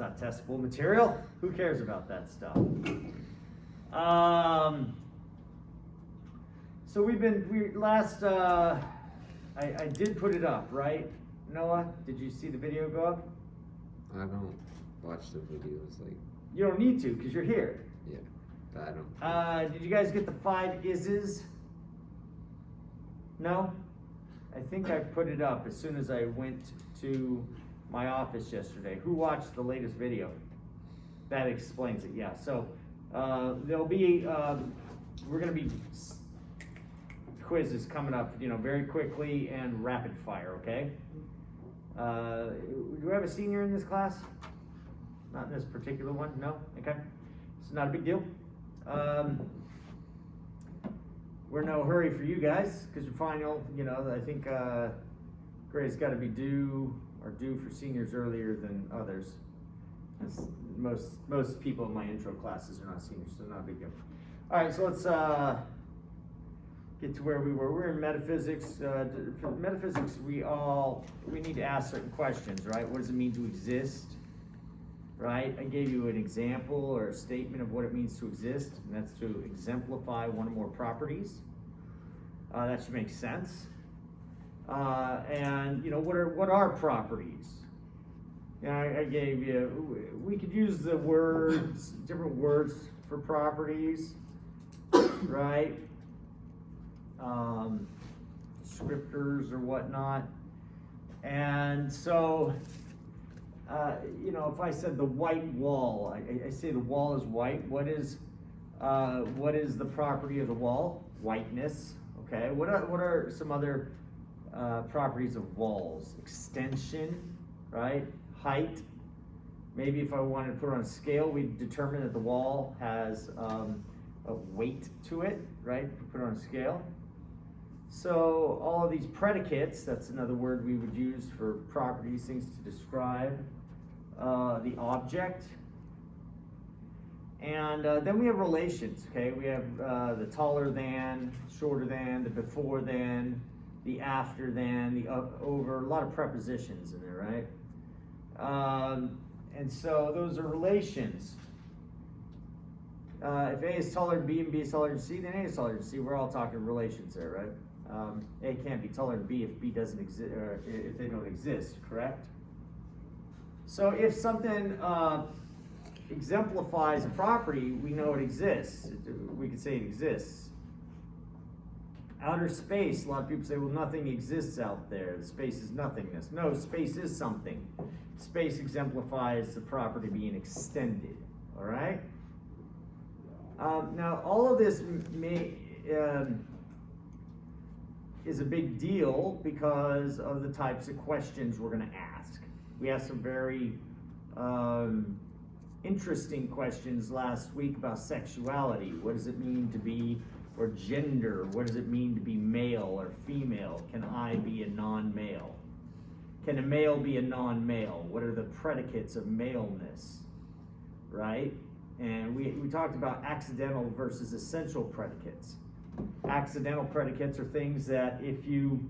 not testable material. Who cares about that stuff? So we did put it up, right? Noah, did you see the video go up? I don't watch the videos, like. You don't need to, because you're here. Yeah, I don't. Did you guys get the 5 ISs? No? I think I put it up as soon as I went to my office yesterday. Who watched the latest video? That explains it, yeah. So, there'll be, we're gonna be quizzes coming up, very quickly and rapid fire, okay? Do we have a senior in this class? Not in this particular one, no? Okay, it's not a big deal. We're in no hurry for you guys, because your final, I think grades got to be due for seniors earlier than others. Most people in my intro classes are not seniors, so not a big deal. All right, so let's get to where we were. We're in metaphysics. For metaphysics, we need to ask certain questions, right? What does it mean to exist? Right? I gave you an example or a statement of what it means to exist, and that's to exemplify one or more properties. That should make sense. And what are properties? I gave you. We could use the words, different words for properties, right? Descriptors or whatnot, and so. If I said the white wall, I say the wall is white. What is the property of the wall? Whiteness. Okay. What are some other properties of walls? Extension, right? Height. Maybe if I wanted to put it on a scale, we determine that the wall has a weight to it, right? If we put it on a scale. So all of these predicates, that's another word we would use for properties, things to describe the object. And then we have relations, okay? We have the taller than, shorter than, the before than, the after than, the over, a lot of prepositions in there, right? And so those are relations. If A is taller than B and B is taller than C, then A is taller than C. We're all talking relations there, right? A can't be taller than B if B doesn't exist, or if they don't exist, correct? So if something exemplifies a property, we know it exists. We could say it exists. Outer space, a lot of people say, well, nothing exists out there. The space is nothingness. No, space is something. Space exemplifies the property being extended, all right? Now, all of this is a big deal because of the types of questions we're going to ask. We asked some very interesting questions last week about sexuality. What does it mean to be, or gender? What does it mean to be male or female? Can I be a non-male? Can a male be a non-male? What are the predicates of maleness, right? And we talked about accidental versus essential predicates. Accidental predicates are things that if you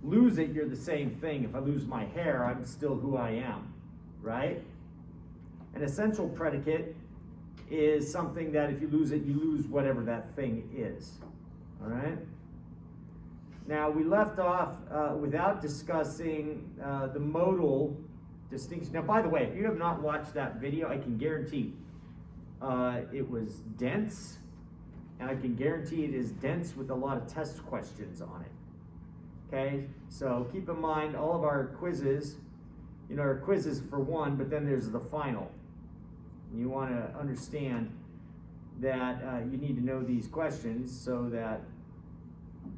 lose it, you're the same thing. If I lose my hair, I'm still who I am, right? An essential predicate is something that if you lose it, you lose whatever that thing is, all right? Now, we left off without discussing the modal distinction. Now, by the way, if you have not watched that video, I can guarantee it was dense, and I can guarantee it is dense with a lot of test questions on it. Okay, so keep in mind all of our quizzes, are quizzes for one, but then there's the final. You want to understand that you need to know these questions so that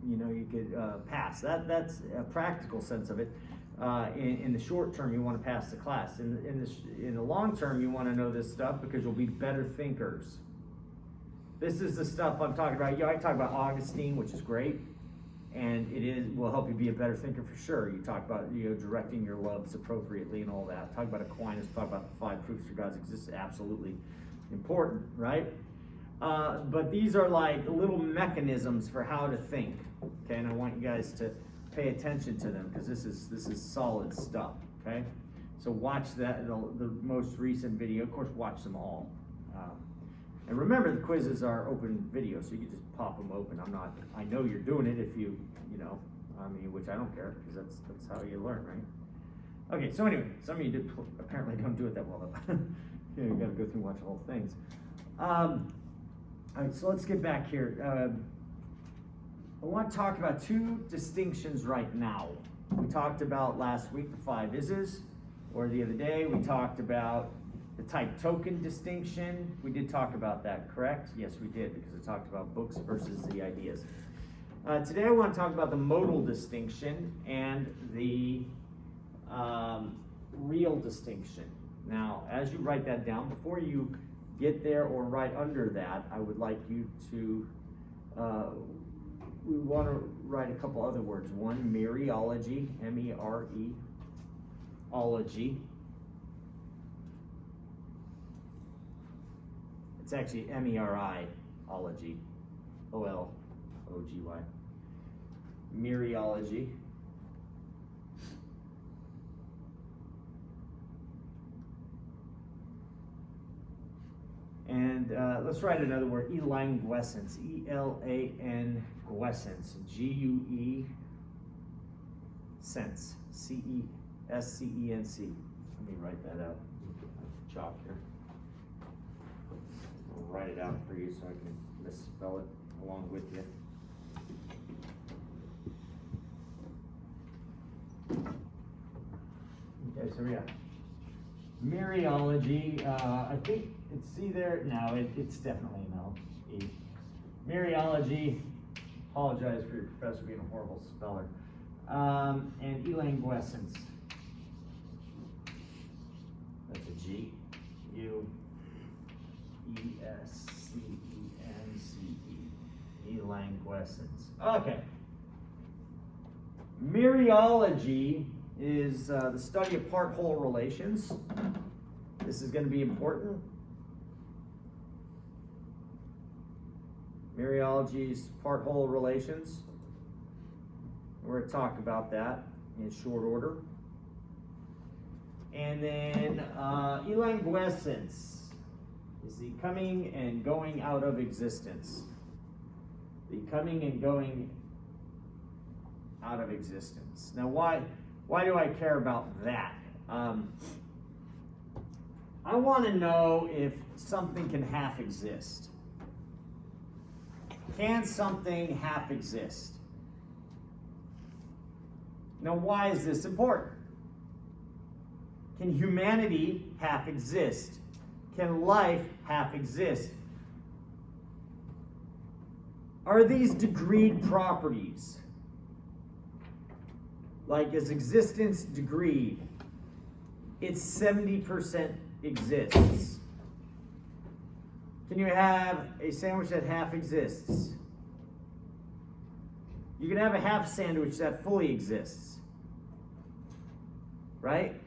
you could pass. That's a practical sense of it. In the short term, you want to pass the class. In the long term, you want to know this stuff because you'll be better thinkers. This is the stuff I'm talking about. I talk about Augustine, which is great, and will help you be a better thinker for sure. You talk about directing your loves appropriately and all that. Talk about Aquinas. Talk about the 5 proofs of God's existence. Absolutely important, right? But these are like little mechanisms for how to think. Okay, and I want you guys to pay attention to them because this is solid stuff. Okay, So watch that, the most recent video. Of course, watch them all. And remember, the quizzes are open video, so you can just pop them open. I know you're doing it if you know, which I don't care, because that's how you learn, right? Okay, so anyway, some of you apparently don't do it that well, though. You gotta go through and watch the whole things. All right, so let's get back here. I want to talk about two distinctions right now. We talked about last week the 5 ises, or the other day we talked about the type token distinction. We did talk about that, correct? Yes, we did, because it talked about books versus the ideas. Today I want to talk about the modal distinction and the real distinction. Now, as you write that down, before you get there or right under that, I would like you to, we want to write a couple other words. One, Meriology, M-E-R-E, ology. It's actually M-E-R-I, ology, O-L-O-G-Y. Meriology. And let's write another word, elanguescence, E-L-A-N-guescence, G-U-E, sense, C-E-S-C-E-N-C. Let me write that out. Chalk here. I'll write it out for you so I can misspell it along with you. Okay, so we got Meriology. I think it's either, no, it's definitely an L-E. Meriology, apologize for your professor being a horrible speller. And elanguescence. That's a G. U-E-S-C-E-N-C-E. Elanguescence. Okay. Meriology is the study of part-whole relations. This is going to be important. Meriology's part-whole relations. We're going to talk about that in short order. And then elanguescence is the coming and going out of existence. The coming and going out of existence. Now, why do I care about that? I want to know if something can half exist. Can something half exist? Now, why is this important? Can humanity half exist? Can life half exist? Are these degreed properties? Like, is existence degreed? It's 70% exists. Can you have a sandwich that half exists? You can have a half sandwich that fully exists. Right?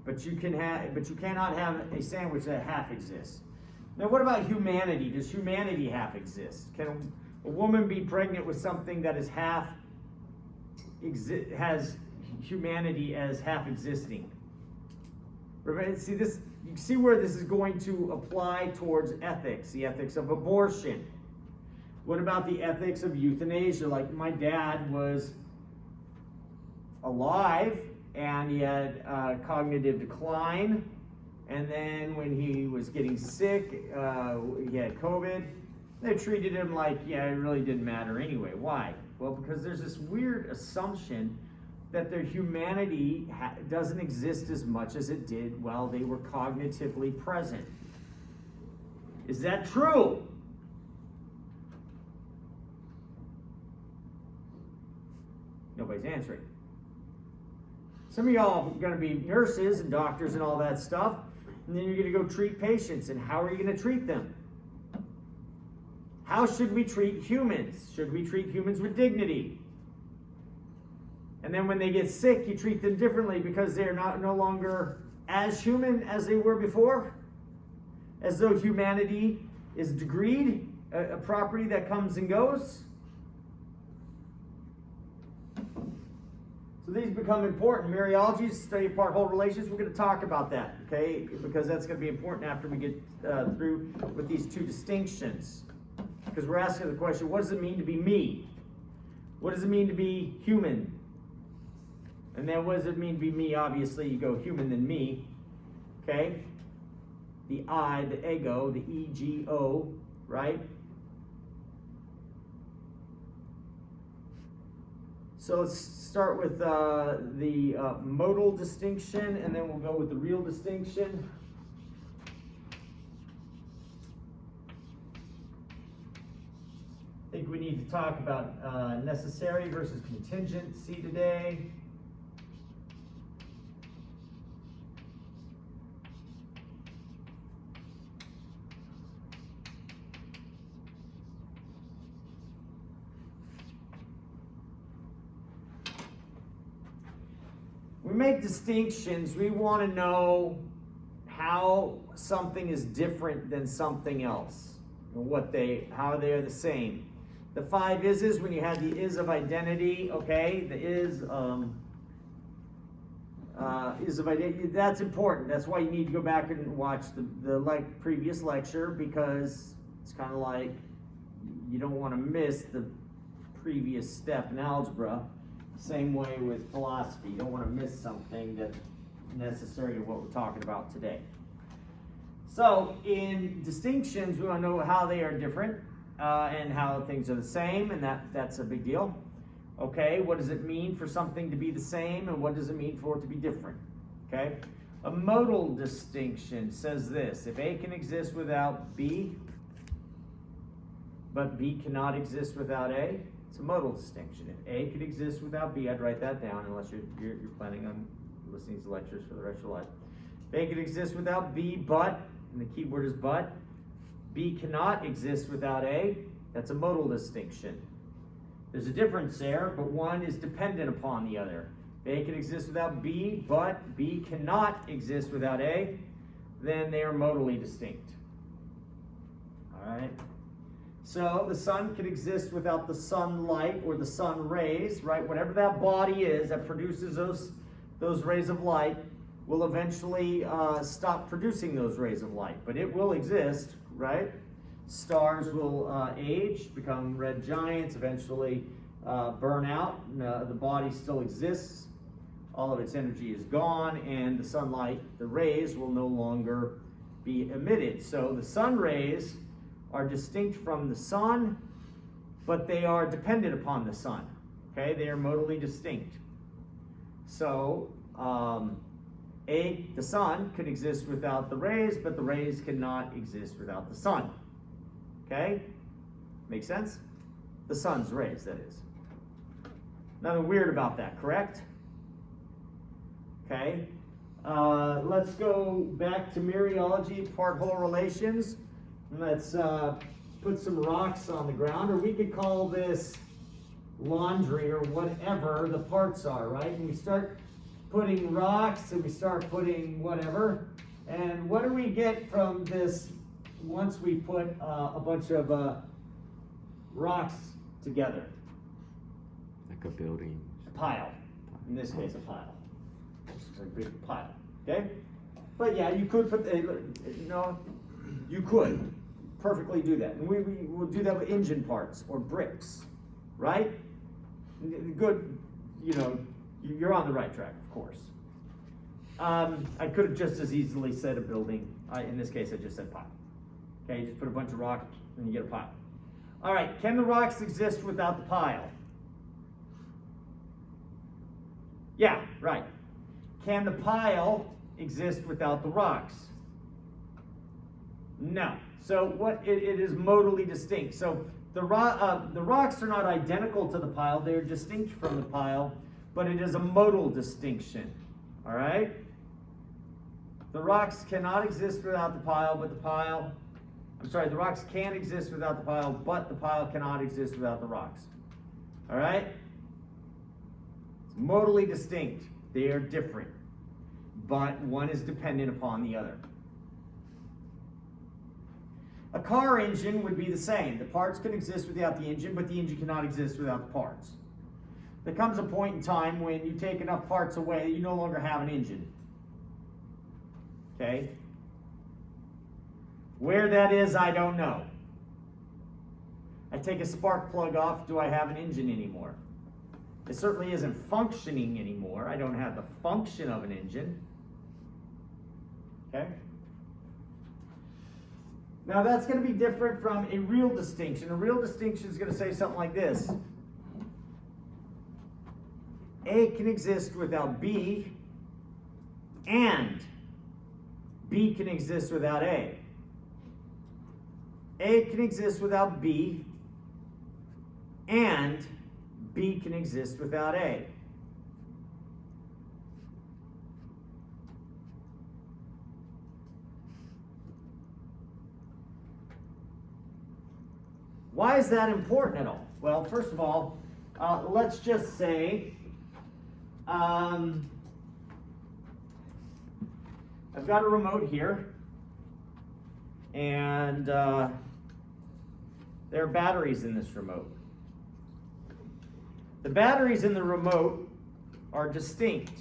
But you cannot have a sandwich that half exists. Now, what about humanity? Does humanity half exist? Can a woman be pregnant with something that is has humanity as half existing? See this? You see where this is going to apply towards ethics, the ethics of abortion. What about the ethics of euthanasia? Like, my dad was alive and he had cognitive decline, and then when he was getting sick, he had COVID. They treated him like, yeah, it really didn't matter anyway. Why? Well, because there's this weird assumption that their humanity doesn't exist as much as it did while they were cognitively present. Is that true? Nobody's answering. Some of y'all are going to be nurses and doctors and all that stuff, and then you're going to go treat patients, and how are you going to treat them? How should we treat humans? Should we treat humans with dignity? And then when they get sick, you treat them differently because they're no longer as human as they were before? As though humanity is degreed, a property that comes and goes? So these become important. Mereology, study of part-whole relations. We're going to talk about that, okay? Because that's going to be important after we get through with these two distinctions. Because we're asking the question, what does it mean to be me? What does it mean to be human? And then what does it mean to be me? Obviously, you go human then me, okay? The I, the ego, the ego, right? So let's start with the modal distinction, and then we'll go with the real distinction. I think we need to talk about necessary versus contingency today. We make distinctions. We want to know how something is different than something else, and how they are the same. The 5 is when you have the is of identity, okay? The is of identity. That's important. That's why you need to go back and watch the previous lecture, because it's kind of like you don't want to miss the previous step in algebra. Same way with philosophy. You don't want to miss something that's necessary to what we're talking about today. So in distinctions, we want to know how they are different and how things are the same, and that's a big deal. Okay, what does it mean for something to be the same, and what does it mean for it to be different? Okay, a modal distinction says this: if A can exist without B, but B cannot exist without A, it's a modal distinction. If A could exist without B, I'd write that down unless you're planning on listening to lectures for the rest of your life. If A could exist without B, but, and the key word is but, B cannot exist without A, that's a modal distinction. There's a difference there, but one is dependent upon the other. If A can exist without B, but B cannot exist without A, then they are modally distinct. All right? So the sun can exist without the sunlight or the sun rays, right? Whatever that body is that produces those rays of light will eventually stop producing those rays of light, but it will exist, right? Stars will age, become red giants, eventually burn out. The body still exists. All of its energy is gone, and the sunlight, the rays, will no longer be emitted. So the sun rays are distinct from the sun, but they are dependent upon the sun. Okay, they are modally distinct. So the sun can exist without the rays, but the rays cannot exist without the sun. Okay, make sense? The sun's rays, that is. Nothing weird about that, correct? Okay, let's go back to mereology, part-whole relations. Let's put some rocks on the ground, or we could call this laundry or whatever the parts are, right? And we start putting rocks and we start putting whatever. And what do we get from this once we put a bunch of rocks together? Like a building. A pile. In this case, a pile. It's a big pile. Okay? But yeah, you could put, you could perfectly do that. And we will do that with engine parts or bricks, right? Good, you're on the right track, of course. I could have just as easily said a building. In this case, I just said pile. Okay, you just put a bunch of rocks and you get a pile. All right, can the rocks exist without the pile? Yeah, right. Can the pile exist without the rocks? No. So it is modally distinct. So the rocks are not identical to the pile. They're distinct from the pile, but it is a modal distinction. All right? The rocks cannot exist without the pile, but the rocks can exist without the pile, but the pile cannot exist without the rocks. All right? It's modally distinct. They are different, but one is dependent upon the other. A car engine would be the same. The parts can exist without the engine, but the engine cannot exist without the parts. there comes a point in time when you take enough parts away that you no longer have an engine. Okay? Where that is, I don't know. I take a spark plug off, do I have an engine anymore? It certainly isn't functioning anymore. I don't have the function of an engine. Okay? Now that's going to be different from a real distinction. A real distinction is going to say something like this. A can exist without B, and B can exist without A. A can exist without B, and B can exist without A. Why is that important at all? Well, first of all, let's just say I've got a remote here, and there are batteries in this remote. The batteries in the remote are distinct,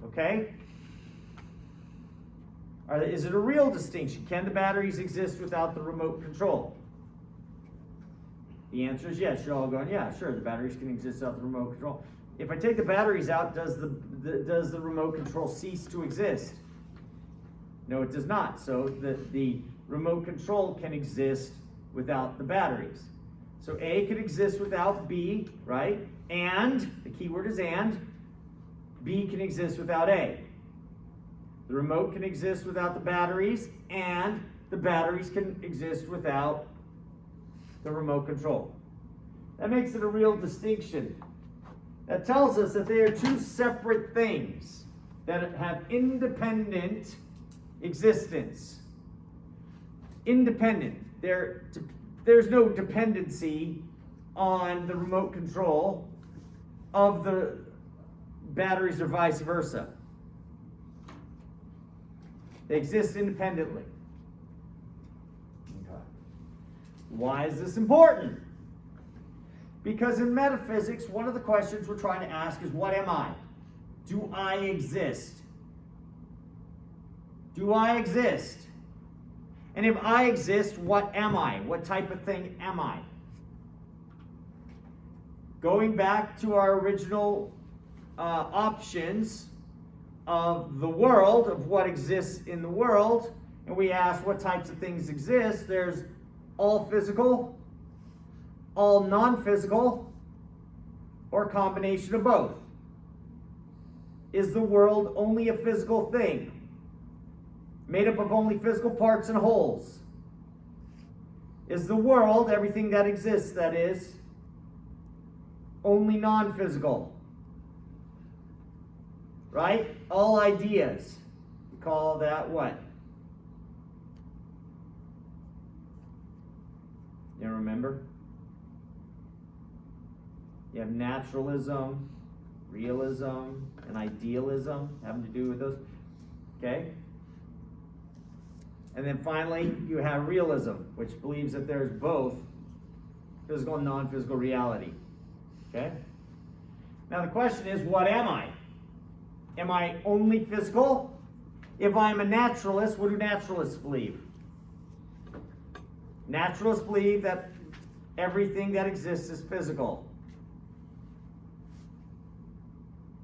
okay? Is it a real distinction? Can the batteries exist without the remote control? The answer is yes. You're all going, yeah, sure, the batteries can exist without the remote control. If I take the batteries out, does the remote control cease to exist? No, it does not. So the remote control can exist without the batteries. So A can exist without B, right? And, the key word is and, B can exist without A. The remote can exist without the batteries, and the batteries can exist without the remote control. That makes it a real distinction. That tells us that they are two separate things that have independent existence. Independent. There's no dependency on the remote control of the batteries or vice versa. They exist independently. Okay. Why is this important? Because in metaphysics, one of the questions we're trying to ask is, what am I? Do I exist? Do I exist? And if I exist, what am I? What type of thing am I? Going back to our original options of the world, of what exists in the world, and we ask what types of things exist, there's all physical, all non-physical, or a combination of both. Is the world only a physical thing, made up of only physical parts and wholes? Is the world, everything that exists, that is, only non-physical? Right? All ideas. We call that what? You remember? You have naturalism, realism, and idealism having to do with those. Okay? And then finally, you have realism, which believes that there's both physical and non-physical reality. Okay? Now the question is, what am I? Am I only physical? If I'm a naturalist, what do naturalists believe? Naturalists believe that everything that exists is physical.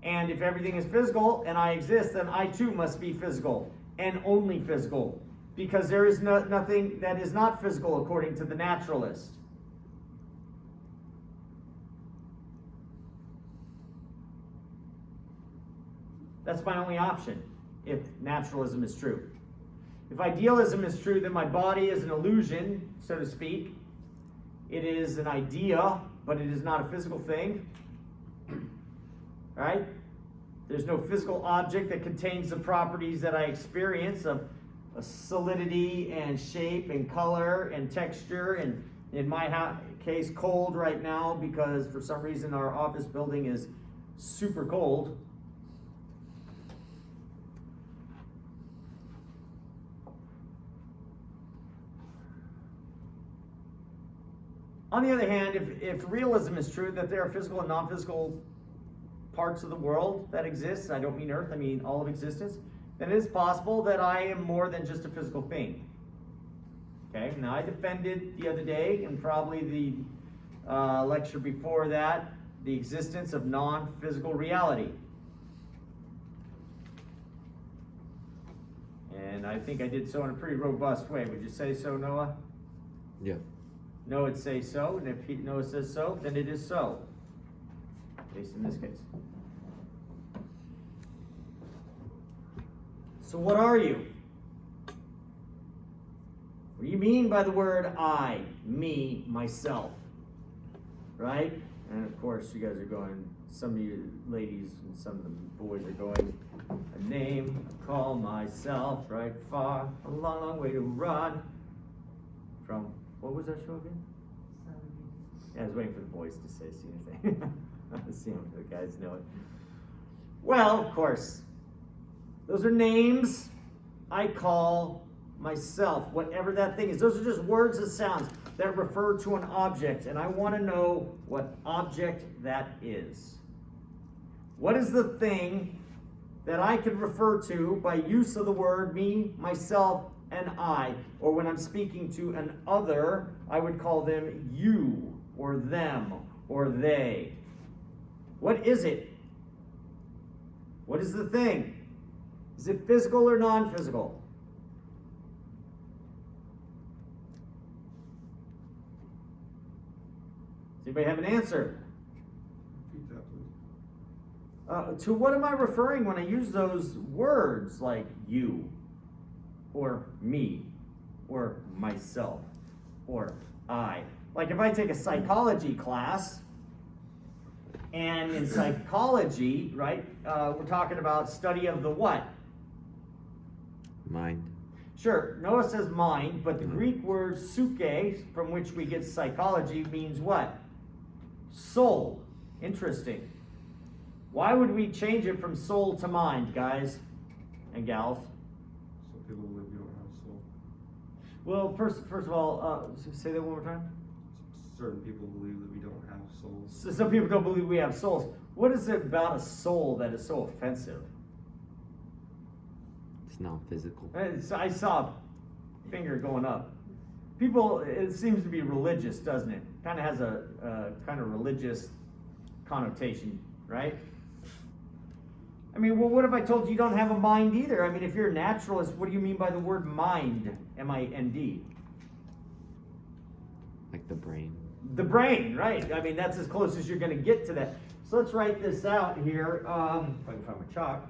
And if everything is physical and I exist, then I too must be physical and only physical. Because there is nothing that is not physical according to the naturalist. That's my only option, if naturalism is true. If idealism is true, then my body is an illusion, so to speak. It is an idea, but it is not a physical thing. Right? There's no physical object that contains the properties that I experience of solidity and shape and color and texture, and in my case, cold right now because for some reason our office building is super cold. On the other hand, if realism is true, that there are physical and non-physical parts of the world that exist, I don't mean Earth, I mean all of existence, then it is possible that I am more than just a physical thing. Okay, now I defended the other day, and probably the lecture before that, the existence of non-physical reality. And I think I did so in a pretty robust way. Would you say so, Noah? Yeah. Noah would say so, and if Noah says so, then it is so. At least in this case. So what are you? What do you mean by the word I, me, myself? Right? And of course, you guys are going, some of you ladies and some of the boys are going, a name, I call myself, right? Far, a long, long way to run. From, what was that show again? Yeah, I was waiting for the boys to say, see anything. See if the guys know it. Well, of course, those are names I call myself, whatever that thing is. Those are just words and sounds that refer to an object, and I want to know what object that is. What is the thing that I can refer to by use of the word me, myself, and I? Or when I'm speaking to an other, I would call them you, or them, or they. What is it? What is the thing? Is it physical or non-physical? Does anybody have an answer? Repeat that, please. To what am I referring when I use those words like you, or me, or myself, or I? Like if I take a psychology class, and in psychology, right, we're talking about study of the what? Mind. Sure, Noah says mind, but the Greek word psyche, from which we get psychology, means what? Soul. Interesting. Why would we change it from soul to mind, guys and gals? Some people believe you don't have a soul. Well, first of all, say that one more time. Certain people believe that we don't have souls. So some people don't believe we have souls. What is it about a soul that is so offensive? It's not physical. I saw a finger going up. People, it seems to be religious, doesn't it? Kind of has a kind of religious connotation, right? I mean, well, what if I told you you don't have a mind either? I mean, if you're a naturalist, what do you mean by the word mind? M-I-N-D. Like the brain. The brain, right? I mean, that's as close as you're going to get to that. So let's write this out here. If I can find my chalk.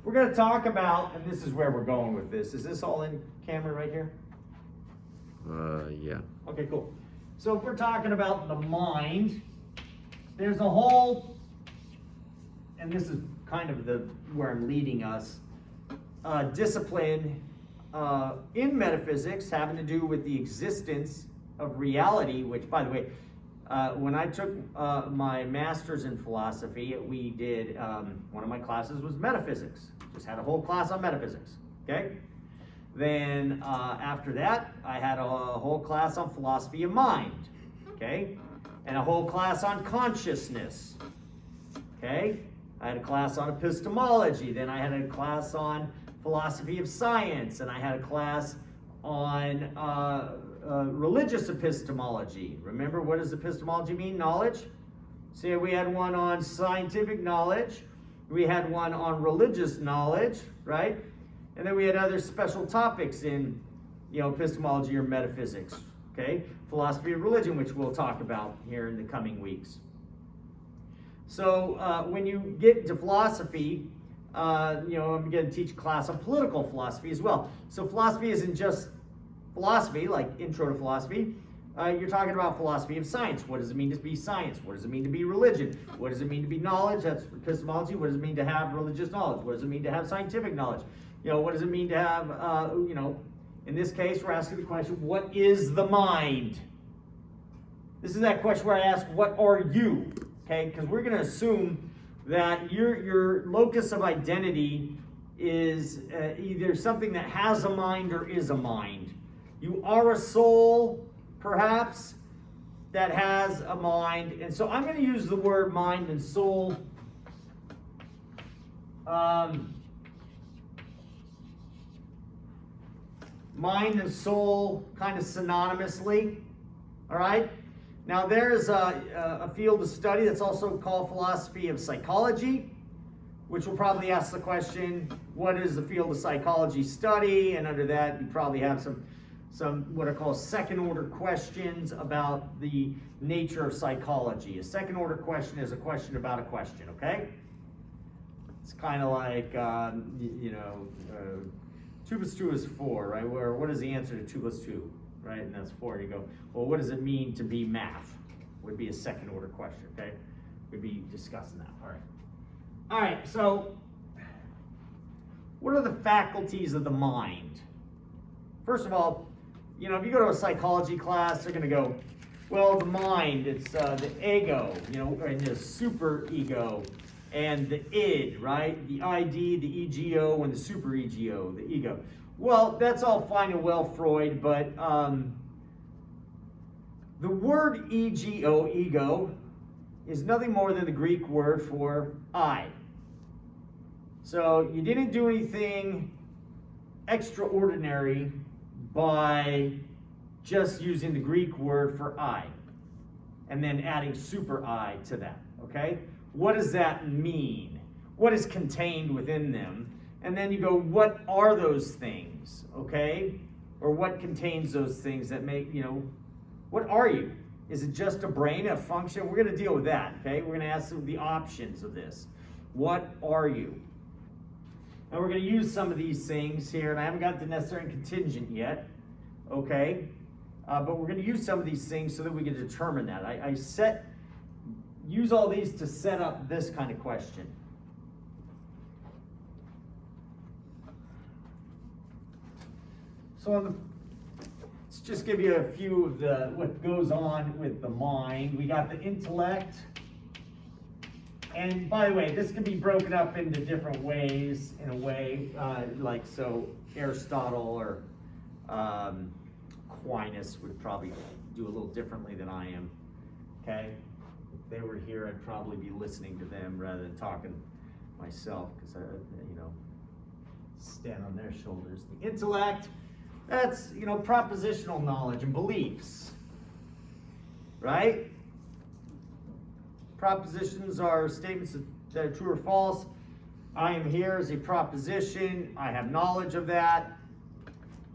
We're going to talk about, and this is where we're going with this. Is this all in camera right here? Yeah. Okay, cool. So if we're talking about the mind, there's a whole, and this is kind of where I'm leading us, discipline in metaphysics having to do with the existence of reality, which, by the way, when I took my master's in philosophy, we did, one of my classes was metaphysics. Just had a whole class on metaphysics, okay? Then after that, I had a whole class on philosophy of mind, okay? And a whole class on consciousness, okay? I had a class on epistemology. Then I had a class on philosophy of science. And I had a class on religious epistemology. Remember, what does epistemology mean? Knowledge. See, we had one on scientific knowledge. We had one on religious knowledge, right? And then we had other special topics in, epistemology or metaphysics, okay? Philosophy of religion, which we'll talk about here in the coming weeks. So when you get into philosophy, I'm going to teach a class on political philosophy as well. So philosophy isn't just philosophy, like intro to philosophy. You're talking about philosophy of science. What does it mean to be science? What does it mean to be religion? What does it mean to be knowledge? That's epistemology. What does it mean to have religious knowledge? What does it mean to have scientific knowledge? What does it mean to have, in this case, we're asking the question, what is the mind? This is that question where I ask, what are you? Okay, because we're going to assume that your locus of identity is either something that has a mind or is a mind. You are a soul, perhaps, that has a mind, and so I'm going to use the word mind and soul. Mind and soul kind of synonymously, all right? Now there's a field of study that's also called philosophy of psychology, which will probably ask the question, what is the field of psychology study? And under that, you probably have some what are called second order questions about the nature of psychology. A second order question is a question about a question, okay? It's kind of like, 2 plus 2 is 4, right? Where what is the answer to 2 plus 2, right? And that's 4. You go, well, what does it mean to be math? Would be a second order question, okay? We'd be discussing that, all right. All right, so what are the faculties of the mind? First of all, if you go to a psychology class, they're going to go, well, the mind, it's the ego, and the super ego, and the id, right? The ID, the ego, and the super ego, the ego. Well, that's all fine and well, Freud, but the word ego, is nothing more than the Greek word for I. So you didn't do anything extraordinary by just using the Greek word for I and then adding super I to that, okay? What does that mean? What is contained within them? And then you go, what are those things, okay? Or what contains those things that make, what are you? Is it just a brain, a function? We're going to deal with that, okay? We're going to ask the options of this. What are you? And we're going to use some of these things here, and I haven't got the necessary and contingent yet, okay? But we're going to use some of these things so that we can determine that. I use all these to set up this kind of question. So let's just give you a few of what goes on with the mind. We got the intellect. And by the way, this can be broken up into different ways, in a way, like so Aristotle or Aquinas would probably do a little differently than I am, okay? If they were here, I'd probably be listening to them rather than talking myself, because I, stand on their shoulders. The intellect, that's, propositional knowledge and beliefs, right? Propositions are statements that are true or false. I am here as a proposition. I have knowledge of that.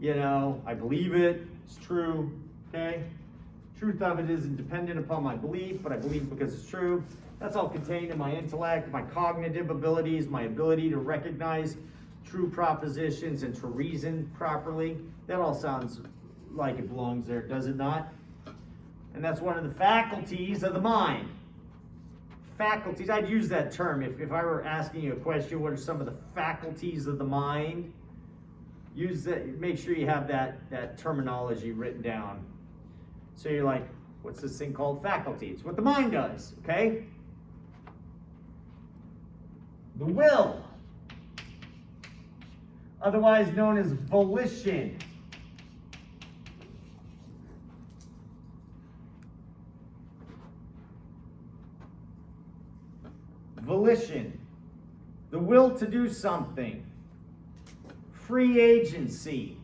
I believe it. It's true, okay? Truth of it isn't dependent upon my belief, but I believe because it's true. That's all contained in my intellect, my cognitive abilities, my ability to recognize true propositions and to reason properly. That all sounds like it belongs there, does it not? And that's one of the faculties of the mind. Faculties, I'd use that term. If I were asking you a question, what are some of the faculties of the mind? Use that, make sure you have that terminology written down. So you're like, what's this thing called faculty? It's what the mind does, okay? The will, otherwise known as volition. Volition, the will to do something. Free agency.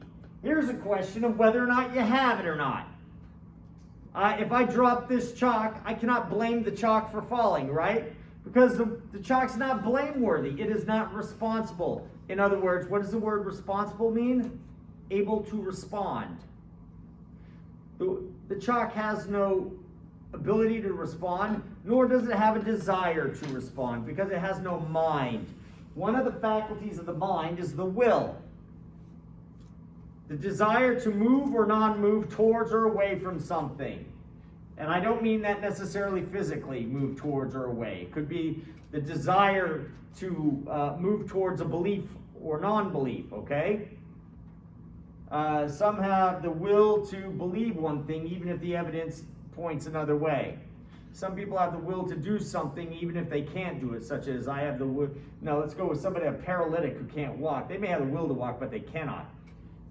Here's a question of whether or not you have it or not. If I drop this chalk, I cannot blame the chalk for falling, right? Because the chalk's not blameworthy. It is not responsible. In other words, what does the word responsible mean? Able to respond. The chalk has no ability to respond, nor does it have a desire to respond, because it has no mind. One of the faculties of the mind is the will. The desire to move or non-move towards or away from something. And I don't mean that necessarily physically move towards or away. It could be the desire to move towards a belief or non-belief, okay? Some have the will to believe one thing even if the evidence points another way. Some people have the will to do something even if they can't do it, such as I have the will. No, let's go with somebody, a paralytic who can't walk. They may have the will to walk, but they cannot.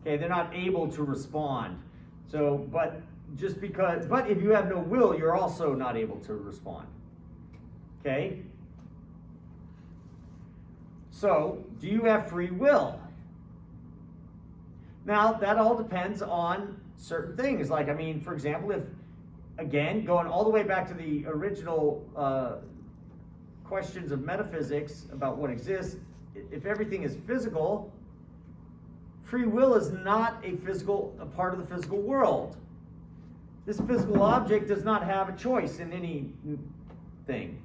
Okay, they're not able to respond. So, but just because, but if you have no will, you're also not able to respond. Okay? So, do you have free will? Now, that all depends on certain things. Like, I mean, for example, if, again, going all the way back to the original questions of metaphysics about what exists, if everything is physical, free will is not a part of the physical world. This physical object does not have a choice in anything.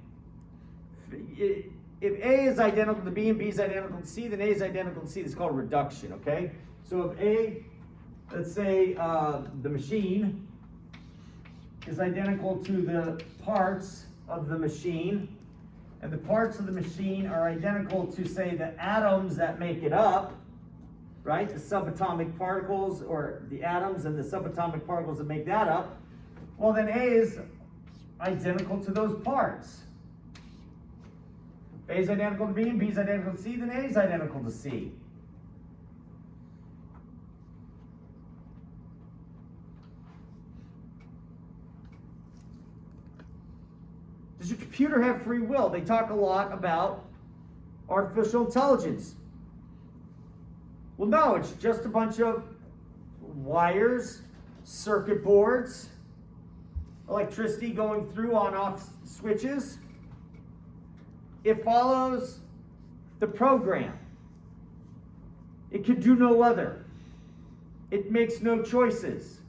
If A is identical to B and B is identical to C, then A is identical to C. That's called reduction, okay? So if A, let's say the machine is identical to the parts of the machine, and the parts of the machine are identical to, say, the atoms that make it up, right? The subatomic particles, or the atoms and the subatomic particles that make that up, well, then A is identical to those parts. If A is identical to B and B is identical to C, then A is identical to C. Does your computer have free will? They talk a lot about artificial intelligence. Well, no, it's just a bunch of wires, circuit boards, electricity going through on-off switches. It follows the program. It can do no other. It makes no choices.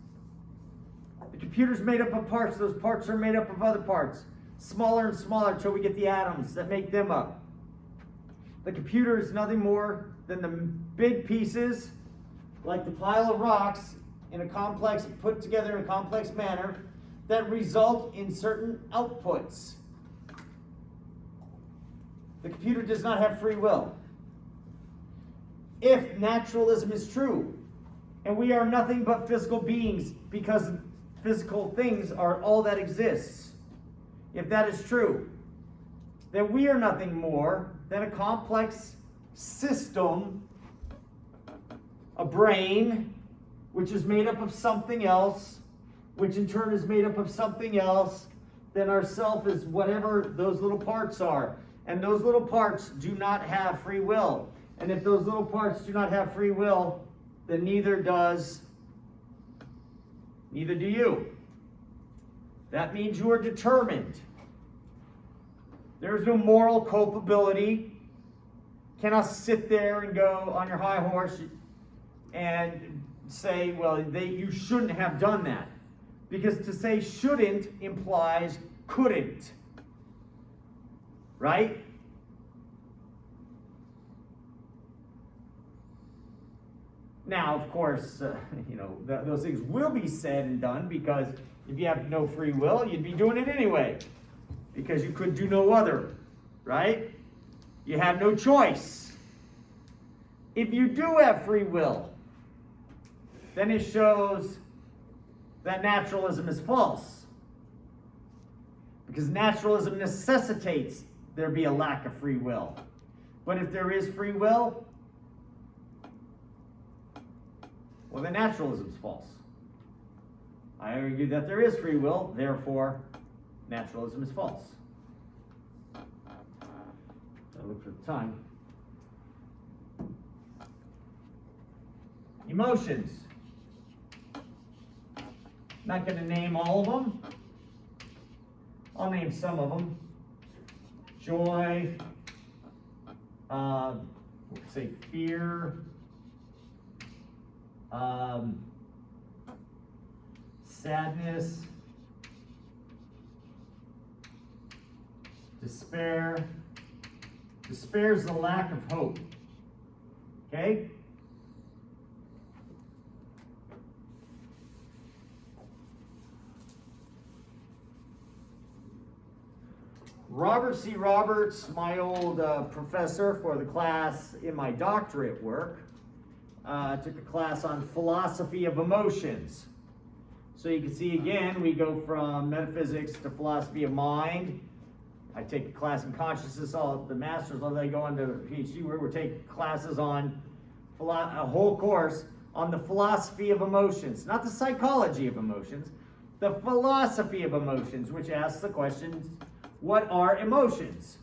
The computer's made up of parts. Those parts are made up of other parts. Smaller and smaller until we get the atoms that make them up. The computer is nothing more than the big pieces, like the pile of rocks in a complex, put together in a complex manner, that result in certain outputs. The computer does not have free will. If naturalism is true, and we are nothing but physical beings because physical things are all that exists, if that is true, then we are nothing more than a complex system, a brain, which is made up of something else, which in turn is made up of something else, then our self is whatever those little parts are. And those little parts do not have free will. And if those little parts do not have free will, then neither do you. That means you are determined. There is no moral culpability. Cannot sit there and go on your high horse and say, well, you shouldn't have done that. Because to say shouldn't implies couldn't. Right? Now, of course, those things will be said and done, because if you have no free will, you'd be doing it anyway. Because you could do no other, right? You have no choice. If you do have free will, then it shows that naturalism is false. Because naturalism necessitates there be a lack of free will. But if there is free will, well, then naturalism is false. I argue that there is free will, therefore naturalism is false. I look for the time. Emotions. Not going to name all of them. I'll name some of them. Joy, say fear, sadness, despair. Despair is the lack of hope. Okay? Robert C. Roberts, my old professor for the class in my doctorate work, took a class on philosophy of emotions. So you can see again, we go from metaphysics to philosophy of mind. I take a class in consciousness, all the masters, all they go on to PhD, we're taking classes on a whole course on the philosophy of emotions, not the psychology of emotions, the philosophy of emotions, which asks the questions, what are emotions?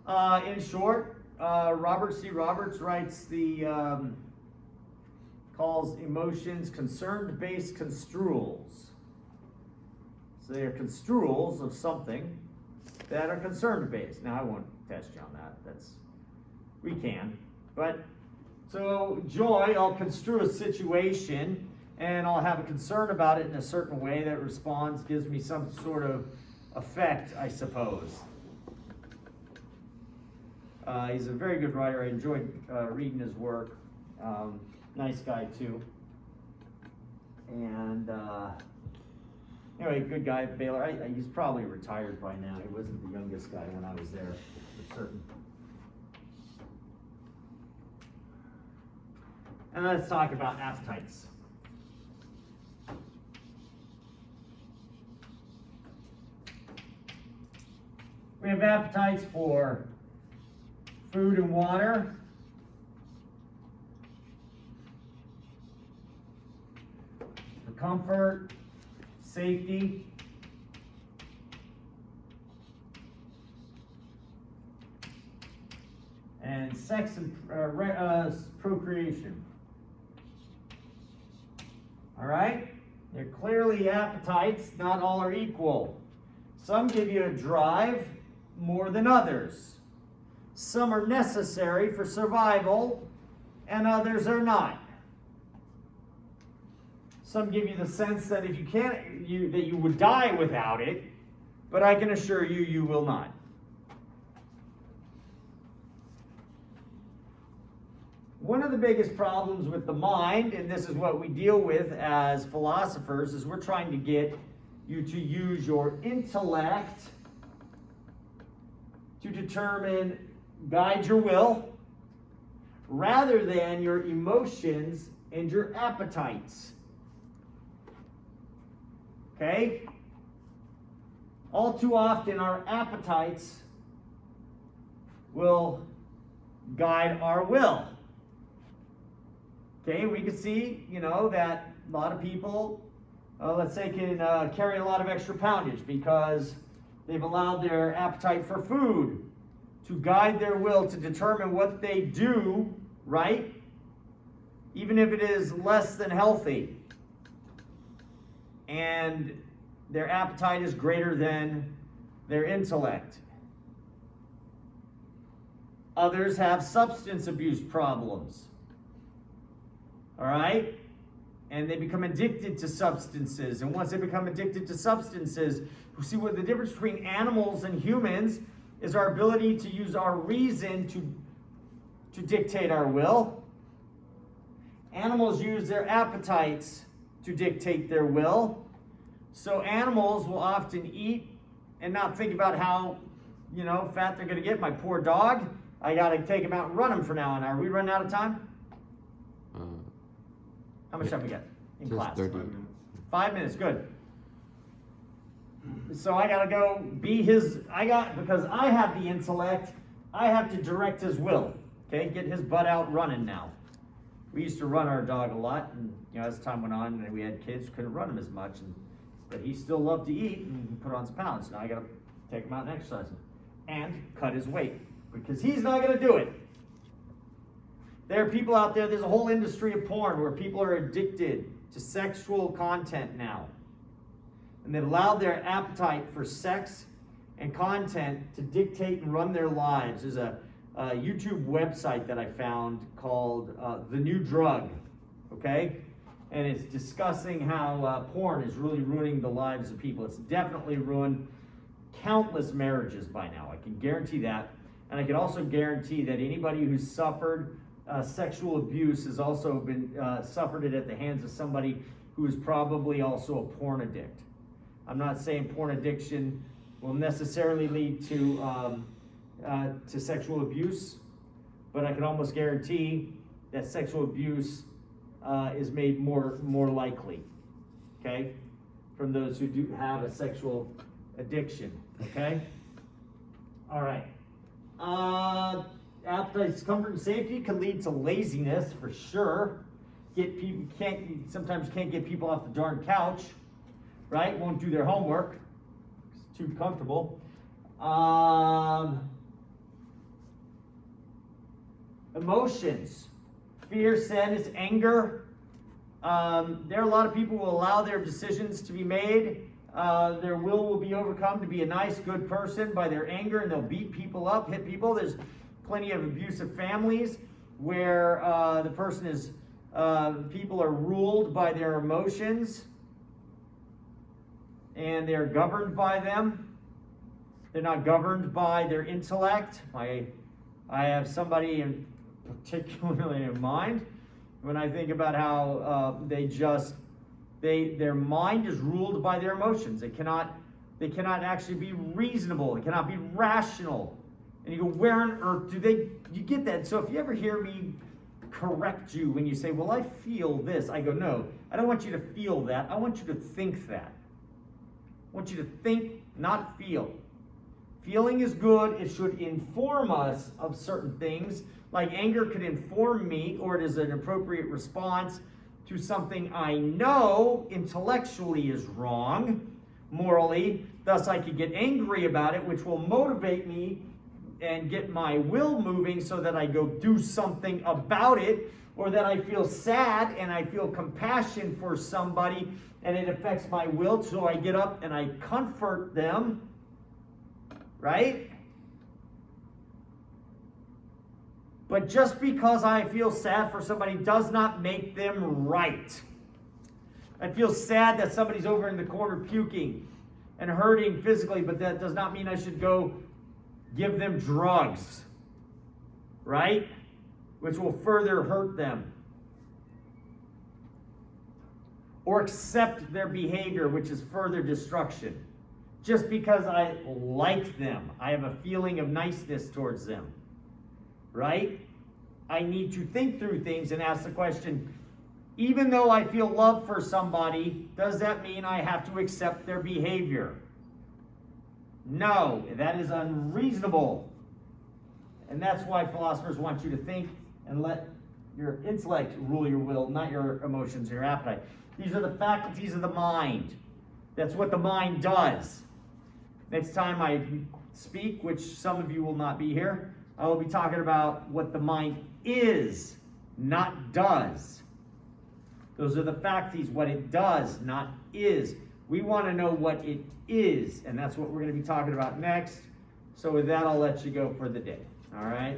In short, Robert C. Roberts writes calls emotions concern-based construals. So they are construals of something that are concern-based. Now I won't test you on that. We can. But, so joy, I'll construe a situation and I'll have a concern about it in a certain way that responds, gives me some sort of effect, I suppose. He's a very good writer. I enjoyed reading his work. Nice guy too. And anyway, good guy, Baylor. He's probably retired by now. He wasn't the youngest guy when I was there, for certain. And let's talk about appetites. We have appetites for food and water, for comfort, safety, and sex and procreation. All right? They're clearly appetites, not all are equal. Some give you a drive more than others. Some are necessary for survival, and others are not. Some give you the sense that if you can't, that you would die without it, but I can assure you, you will not. One of the biggest problems with the mind, and this is what we deal with as philosophers, is we're trying to get you to use your intellect to determine, guide your will, rather than your emotions and your appetites. Okay? All too often, our appetites will guide our will. Okay, we can see, that a lot of people, let's say, can carry a lot of extra poundage because they've allowed their appetite for food to guide their will to determine what they do, right? Even if it is less than healthy. And their appetite is greater than their intellect. Others have substance abuse problems. All right? And they become addicted to substances. And once they become addicted to substances, we see what the difference between animals and humans is our ability to use our reason to dictate our will. Animals use their appetites to dictate their will. So animals will often eat and not think about how, fat they're going to get. My poor dog, I got to take him out and run him for now on. Are we running out of time? How much time we got in class? 30. 5 minutes, good. So I gotta go be because I have the intellect, I have to direct his will. Okay, get his butt out running now. We used to run our dog a lot, and as time went on and we had kids, couldn't run him as much, but he still loved to eat and put on some pounds. Now I gotta take him out and exercise him. And cut his weight, because he's not gonna do it. There are people out there's a whole industry of porn where people are addicted to sexual content now. And they've allowed their appetite for sex and content to dictate and run their lives. There's a YouTube website that I found called The New Drug, okay? And it's discussing how porn is really ruining the lives of people. It's definitely ruined countless marriages by now. I can guarantee that. And I can also guarantee that anybody who's suffered sexual abuse has also been suffered it at the hands of somebody who is probably also a porn addict. I'm not saying porn addiction will necessarily lead to sexual abuse, but I can almost guarantee that sexual abuse is made more likely, okay, from those who do have a sexual addiction, okay? All right. Appetite, comfort, and safety can lead to laziness for sure. sometimes can't get people off the darn couch, right? Won't do their homework. It's too comfortable. Emotions. Fear, sadness, anger. There are a lot of people who will allow their decisions to be made. Their will be overcome to be a nice, good person by their anger, and they'll beat people up, hit people. There's plenty of abusive families where the person is, people are ruled by their emotions, and they're governed by them. They're not governed by their intellect. I have somebody particularly in mind when I think about how their mind is ruled by their emotions. They cannot actually be reasonable. They cannot be rational. And you go, where on earth you get that? So if you ever hear me correct you when you say, well, I feel this, I go, no, I don't want you to feel that. I want you to think that. I want you to think, not feel. Feeling is good. It should inform us of certain things. Like anger could inform me, or it is an appropriate response to something I know intellectually is wrong, morally. Thus, I could get angry about it, which will motivate me and get my will moving so that I go do something about it, or that I feel sad and I feel compassion for somebody and it affects my will, so I get up and I comfort them, right? But just because I feel sad for somebody does not make them right. I feel sad that somebody's over in the corner puking and hurting physically, but that does not mean I should go give them drugs, right? Which will further hurt them. Or accept their behavior, which is further destruction. Just because I like them, I have a feeling of niceness towards them, right? I need to think through things and ask the question, even though I feel love for somebody, does that mean I have to accept their behavior? No, that is unreasonable. And that's why philosophers want you to think and let your intellect rule your will, not your emotions or your appetite. These are the faculties of the mind. That's what the mind does. Next time I speak, which some of you will not be here, I will be talking about what the mind is, not does. Those are the faculties, what it does, not is. We want to know what it is, and that's what we're going to be talking about next. So with that, I'll let you go for the day. All right?